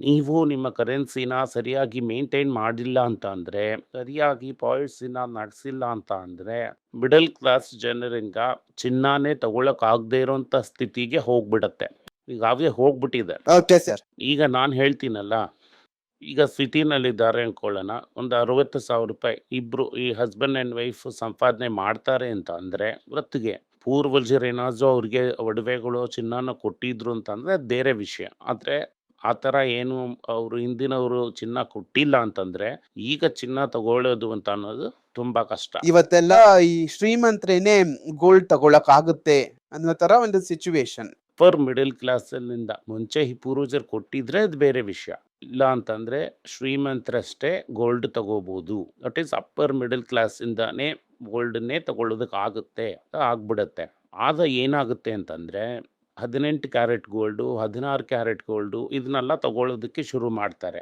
ನೀವು ನಿಮ್ಮ ಕರೆನ್ಸಿನ ಸರಿಯಾಗಿ ಮೇಂಟೈನ್ ಮಾಡಿಲ್ಲ ಅಂತ ಅಂದರೆ, ಸರಿಯಾಗಿ ಪಾಲಿಸಿನ ನಡೆಸಿಲ್ಲ ಅಂತ ಅಂದರೆ, ಮಿಡಲ್ ಕ್ಲಾಸ್ ಜನರಿಂದ ಚಿನ್ನಾನೇ ತಗೊಳಕ್ಕಾಗದೇ ಇರೋಂಥ ಸ್ಥಿತಿಗೆ ಹೋಗ್ಬಿಡತ್ತೆ. ಈಗಾಗಲೇ ಹೋಗ್ಬಿಟ್ಟಿದೆ. Okay sir. ಈಗ ನಾನು ಹೇಳ್ತೀನಲ್ಲ, ಈಗ ಸಿಟಿನಲ್ಲಿದ್ದಾರೆ ಅಂದ್ಕೊಳ್ಳೋಣ, ಒಂದು 60,000 ಇಬ್ಬರು ಈ ಹಸ್ಬೆಂಡ್ ಆ್ಯಂಡ್ ವೈಫ್ ಸಂಪಾದನೆ ಮಾಡ್ತಾರೆ ಅಂತ ಅಂದರೆ ವೃತ್ತಿಗೆ ಪೂರ್ವಜರೇನಾದರೂ ಅವ್ರಿಗೆ ಒಡವೆಗಳು ಚಿನ್ನನ ಕೊಟ್ಟಿದ್ರು ಅಂತಂದರೆ ಅದು ಬೇರೆ ವಿಷಯ. ಆದರೆ ಆ ಥರ ಏನು ಅವರು ಹಿಂದಿನವರು ಚಿನ್ನ ಕೊಟ್ಟಿಲ್ಲ ಅಂತಂದರೆ ಈಗ ಚಿನ್ನ ತಗೊಳ್ಳೋದು ಅಂತ ಅನ್ನೋದು ತುಂಬ ಕಷ್ಟ. ಇವತ್ತೆಲ್ಲ ಈ ಶ್ರೀಮಂತರೇನೆ ಗೋಲ್ಡ್ ತಗೊಳಕ್ ಆಗುತ್ತೆ ಅನ್ನೋ ತರ ಒಂದು ಸಿಚುವೇಶನ್. ಅಪ್ಪರ್ ಮಿಡಲ್ ಕ್ಲಾಸಲ್ಲಿಂದ ಮುಂಚೆ ಈ ಪೂರ್ವಜರು ಕೊಟ್ಟಿದ್ರೆ ಅದು ಬೇರೆ ವಿಷಯ. ಇಲ್ಲ ಅಂತಂದರೆ ಶ್ರೀಮಂತರಷ್ಟೇ ಗೋಲ್ಡ್ ತಗೋಬೋದು. ದಟ್ ಈಸ್ ಅಪ್ಪರ್ ಮಿಡಲ್ ಕ್ಲಾಸಿಂದಾನೇ ಗೋಲ್ಡನ್ನೇ ತಗೊಳ್ಳೋದಕ್ಕಾಗುತ್ತೆ ಆಗ್ಬಿಡುತ್ತೆ. ಆಗ ಏನಾಗುತ್ತೆ ಅಂತಂದರೆ 18 ಕ್ಯಾರೆಟ್ ಗೋಲ್ಡು 16 ಕ್ಯಾರೆಟ್ ಗೋಲ್ಡು ಇದನ್ನೆಲ್ಲ ತಗೊಳ್ಳೋದಕ್ಕೆ ಶುರು ಮಾಡ್ತಾರೆ.